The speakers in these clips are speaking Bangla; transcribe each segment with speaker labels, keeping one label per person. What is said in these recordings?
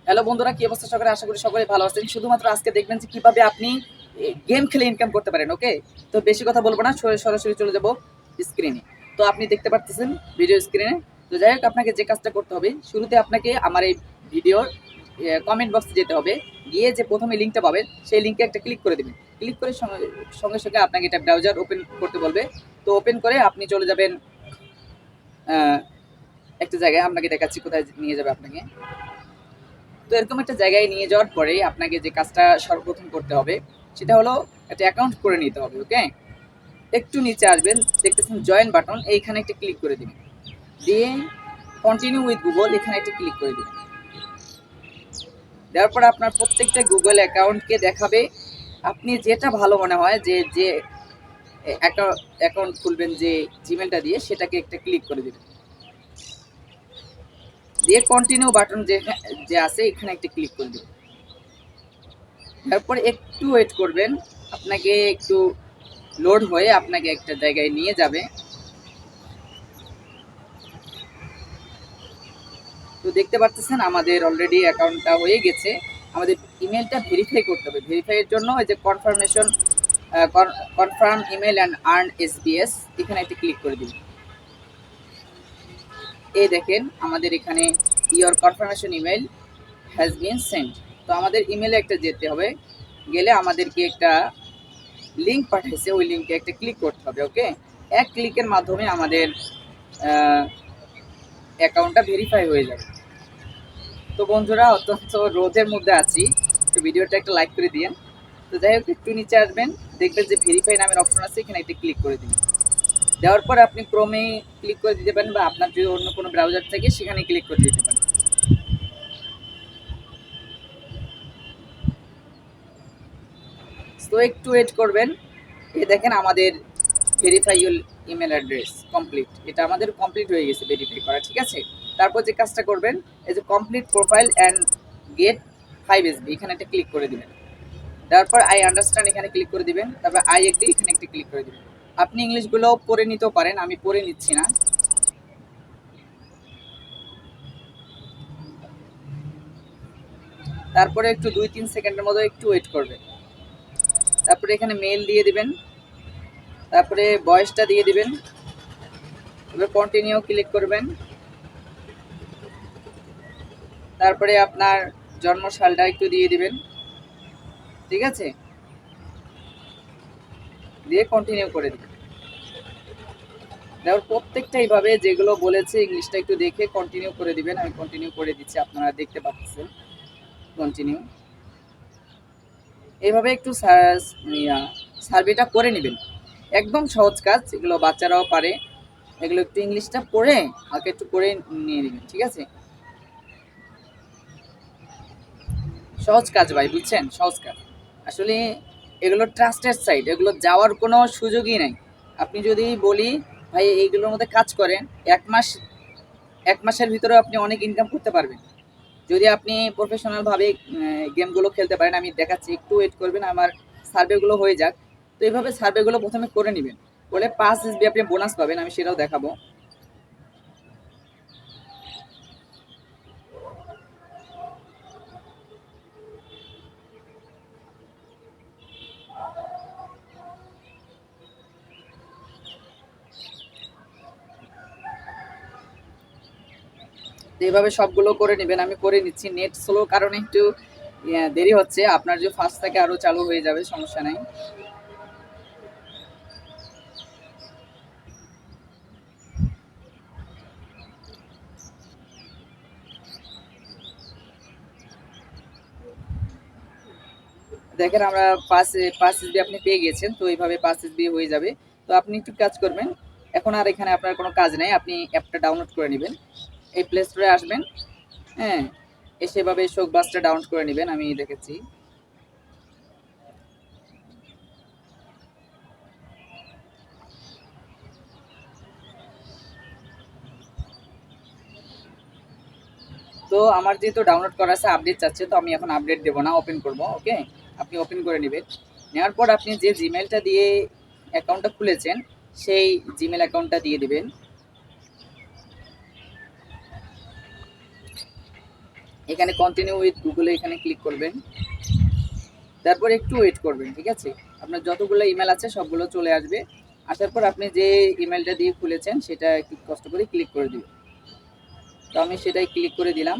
Speaker 1: হ্যালো বন্ধুরা, কি অবস্থা সকলে? আশা করি সকলে ভালো আছেন। শুধুমাত্র আজকে দেখবেন যে কিভাবে আপনি গেম খেলে ইনকাম করতে পারেন। ওকে, তো বেশি কথা বলবো না, সরাসরি চলে যাব স্ক্রিনে। তো আপনি দেখতে পাচ্ছেন ভিডিও স্ক্রিনে। তো যাই হোক, আপনাকে যে কাজটা করতে হবে, শুরুতে আপনাকে আমার এই ভিডিওর কমেন্ট বক্সে যেতে হবে। গিয়ে যে প্রথমে লিঙ্কটা পাবেন, সেই লিঙ্কে একটা ক্লিক করে দেবেন। ক্লিক করে সঙ্গে সঙ্গে সঙ্গে আপনাকে এটা ব্রাউজার ওপেন করতে বলবে। তো ওপেন করে আপনি চলে যাবেন একটা জায়গায়। আপনাকে দেখাচ্ছি কোথায় নিয়ে যাবে আপনাকে। তো এরকম একটা জায়গায় নিয়ে যাওয়ার পরে আপনাকে যে কাজটা সর্বপ্রথম করতে হবে, সেটা হলো একটা অ্যাকাউন্ট করে নিতে হবে। ওকে, একটু নিচে আসবেন, দেখতেছেন জয়েন বাটন, এইখানে একটা ক্লিক করে দিবেন। দিয়ে কন্টিনিউ উইথ গুগল এখানে একটা ক্লিক করে দিবেন। দেওয়ার পর আপনার প্রত্যেকটা গুগল অ্যাকাউন্টকে দেখাবে। আপনি যেটা ভালো মনে হয়, যে যে অ্যাকাউন্ট খুলবেন যে জিমেলটা দিয়ে, সেটাকে একটা ক্লিক করে দিবেন। দিয়ে কন্টিনিউ বাটন যে যে আছে এখানে একটা ক্লিক করে দেবেন। তারপরে একটু ওয়েট করবেন, আপনাকে একটু লোড হয়ে আপনাকে একটা জায়গায় নিয়ে যাবে। তো দেখতে পাচ্ছেন আমাদের অলরেডি অ্যাকাউন্টটা হয়ে গেছে। আমাদের ইমেলটা ভেরিফাই করতে হবে। ভেরিফাইয়ের জন্য এই যে confirmation, confirm email and earn SBS, এখানে একটা ক্লিক করে দিন। এই দেখেন আমাদের এখানে your confirmation email has been sent. তো আমাদের ইমেলে একটা যেতে হবে, গেলে আমাদেরকে একটা লিঙ্ক পাঠাইছে, ওই লিঙ্কে একটা ক্লিক করতে হবে। ওকে, এক ক্লিকের মাধ্যমে আমাদের অ্যাকাউন্টটা ভেরিফাই হয়ে যাবে। তো বন্ধুরা, অত্যন্ত রোদের মধ্যে আছি, তো ভিডিওটা একটা লাইক করে দিন। তো যাই হোক, একটু নিচে আসবেন, দেখবেন যে ভেরিফাই নামের অপশন আছে, এখানে একটা ক্লিক করে দিন। দেওয়ার পর আপনি ক্রমে ক্লিক করে দিতে পারেন, বা আপনার যদি অন্য কোনো ব্রাউজার থাকে সেখানে ক্লিক করে দিতে পারেন। তো একটু ওয়েট করবেন। এই দেখেন আমাদের verify your email address complete, এটা আমাদের কমপ্লিট হয়ে গেছে ভেরিফাই করা। ঠিক আছে, তারপর যে কাজটা করবেন, এই যে complete profile and get 5 SB, এখানে একটা ক্লিক করে দিবেন। তারপর আই আন্ডারস্ট্যান্ড এখানে ক্লিক করে দিবেন। তারপর আই এগ্রি এখানে একটা ক্লিক করে দিবেন। আপনি ইংলিশগুলো পড়ে নিতেও পারেন, আমি পড়ে নিচ্ছি না। তারপরে একটু 2-3 সেকেন্ডের মতো একটু ওয়েট করবেন। তারপরে এখানে মেল দিয়ে দিবেন, তারপরে বয়সটা দিয়ে দিবেন। এবার কন্টিনিউ ক্লিক করবেন। তারপরে আপনার জন্ম সালটা একটু দিয়ে দিবেন। ঠিক আছে, দিয়ে কন্টিনিউ করে দিবেন। তারপর প্রত্যেকটা এইভাবে যেগুলো বলেছে ইংলিশটা একটু দেখে কন্টিনিউ করে দিবেন। আমি কন্টিনিউ করে দিচ্ছি, আপনারা দেখতে পাচ্ছেন। কন্টিনিউ, এইভাবে একটু সার্ভেটা করে নেবেন। একদম সহজ কাজ, এগুলো বাচ্চারাও পারে। এগুলো একটু ইংলিশটা পড়ে হালকা একটু করে নিয়ে নেবেন। ঠিক আছে, সহজ কাজ ভাই, বুঝছেন? সহজ কাজ আসলে। এগুলো ট্রাস্টেড সাইট, এগুলো যাওয়ার কোনো সুযোগই নাই। আপনি যদি বলি ভাই এইগুলোর মধ্যে কাজ করেন, 1 মাসের ভিতরে আপনি অনেক ইনকাম করতে পারবেন, যদি আপনি প্রফেশনালভাবে গেমগুলো খেলতে পারেন। আমি দেখাচ্ছি, একটু ওয়েট করবেন, আমার সার্ভেগুলো হয়ে যাক। তো এইভাবে সার্ভেগুলো প্রথমে করে নেবেন, বলে 5 SB আপনি বোনাস পাবেন, আমি সেটাও দেখাবো। তো এইভাবে সবগুলো করে নেবেন, আমি করে নিচ্ছি। নেট স্লো কারণে একটু দেরি হচ্ছে। আপনার যে ফার্স্ট থেকে আরও চালু হয়ে যাবে, সমস্যা নাই। দেখেন আমরা 5 SB আপনি পেয়ে গেছেন। তো এইভাবে 5 SB হয়ে যাবে। তো আপনি একটু কাজ করবেন। এখন আর এখানে আপনার কোনো কাজ নেই, আপনি অ্যাপটা ডাউনলোড করে নেবেন। এই প্লে স্টোরে আসবেন, হ্যাঁ, এসে এভাবে শোক বাসটা ডাউনলোড করে নেবেন, আমি দেখেছি। তো আমার যেহেতু ডাউনলোড করা আছে, আপডেট চাচ্ছে, তো আমি এখন আপডেট দেবো না, ওপেন করব। ওকে, আপনি ওপেন করে নেবেন। নেওয়ার পর আপনি যে জিমেলটা দিয়ে অ্যাকাউন্টটা খুলেছেন, সেই জিমেল অ্যাকাউন্টটা দিয়ে দিবেন। এখানে কন্টিনিউ উইথ গুগলে এখানে ক্লিক করবেন, তারপর একটু ওয়েট করবেন, ঠিক আছে। আপনার যতগুলো ইমেল আছে সবগুলো চলে আসবে। আসার পর আপনি যে ইমেলটা দিয়ে খুলেছেন সেটা একটু কষ্ট করে ক্লিক করে দিবেন। তো আমি সেটাই ক্লিক করে দিলাম।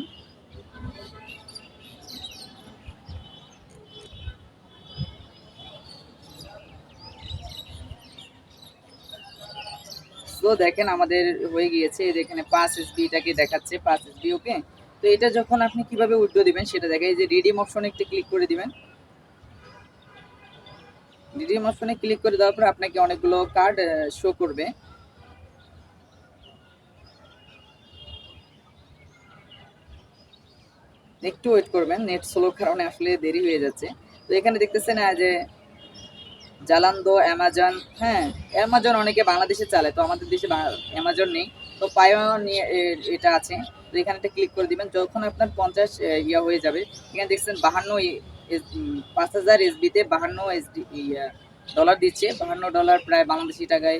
Speaker 1: তো দেখেন আমাদের হয়ে গিয়েছে, এই যে এখানে 5 SB এটাকে দেখাচ্ছে 5 SB, ওকে। তো এটা যখন আপনি কিভাবে উইথড্র দিবেন সেটা দেখায়, এই যে রিডিম অপশনে একটু ক্লিক করে দিবেন। রিডিম অপশনে ক্লিক করে দেওয়ার পর আপনাকে অনেকগুলো কার্ড শো করবে। একটু ওয়েট করবেন, নেট স্লো কারণে আসলে দেরি হয়ে যাচ্ছে। তো এখানে দেখতেছেন যে জালান্দো, অ্যামাজন, হ্যাঁ অ্যামাজন অনেকে বাংলাদেশে চালায়, তো আমাদের দেশে অ্যামাজন নেই। তো পায়োনিয়ার নিয়ে এটা আছে। তো এখানে একটা ক্লিক করে দিবেন। যখন আপনার 50 ইয়া হয়ে যাবে, এখানে দেখছেন 5000 SB-তে 52 ডলার দিচ্ছে। $52 প্রায় বাংলাদেশি টাকায়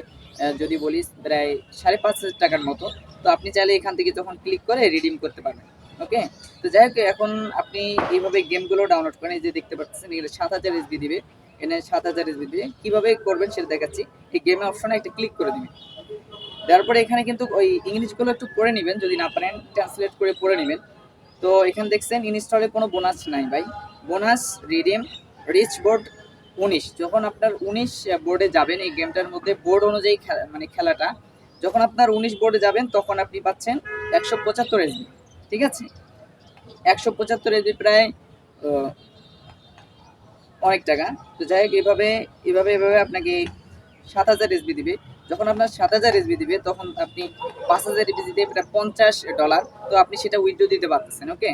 Speaker 1: যদি বলি প্রায় 5,500 টাকার মতো। তো আপনি চাইলে এখান থেকে তখন ক্লিক করে রিডিম করতে পারবেন, ওকে। তো যাই হোক, এখন আপনি এইভাবে গেমগুলো ডাউনলোড করেন। এই যে দেখতে পাচ্ছেন এগুলো 7000 SB দিবে, এনে 7000 SB দিয়ে কীভাবে করবেন সেটা দেখাচ্ছি। এই গেমে অপশনে একটা ক্লিক করে দিবেন। দেওয়ার পরে এখানে কিন্তু ওই ইংলিশগুলো একটু পড়ে নেবেন, যদি না পারেন ট্রান্সলেট করে পড়ে নেবেন। তো এখানে দেখছেন ইনস্টলে কোনো বোনাস নাই ভাই। Bonus redeem reach board 19। যখন আপনার 19 বোর্ডে যাবেন এই গেমটার মধ্যে, বোর্ড অনুযায়ী মানে খেলাটা, যখন আপনার 19 বোর্ডে যাবেন তখন আপনি পাচ্ছেন 175 SB, ঠিক আছে। 175 SB প্রায় অনেক টাকা। তো যাই হোক, এভাবে এভাবে এভাবে আপনাকে 7000 SB দিবে। যখন আপনার 7000 SB দিবে তখন আপনি 5000 SB দিতে প্রায় $50। তো আপনি সেটা উইথড্র দিতে পারতেছেন, ওকে।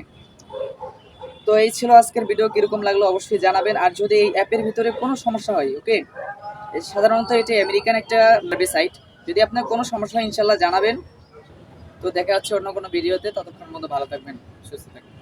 Speaker 1: তো এই ছিল আজকের ভিডিও, কীরকম লাগলো অবশ্যই জানাবেন। আর যদি এই অ্যাপের ভিতরে কোনো সমস্যা হয়, ওকে, সাধারণত এটা আমেরিকান একটা ওয়েবসাইট, যদি আপনার কোনো সমস্যা হয় ইনশাল্লাহ জানাবেন। তো দেখা হচ্ছে অন্য কোনো ভিডিওতে, ততক্ষণ মতো ভালো থাকবেন, সুস্থ থাকবেন।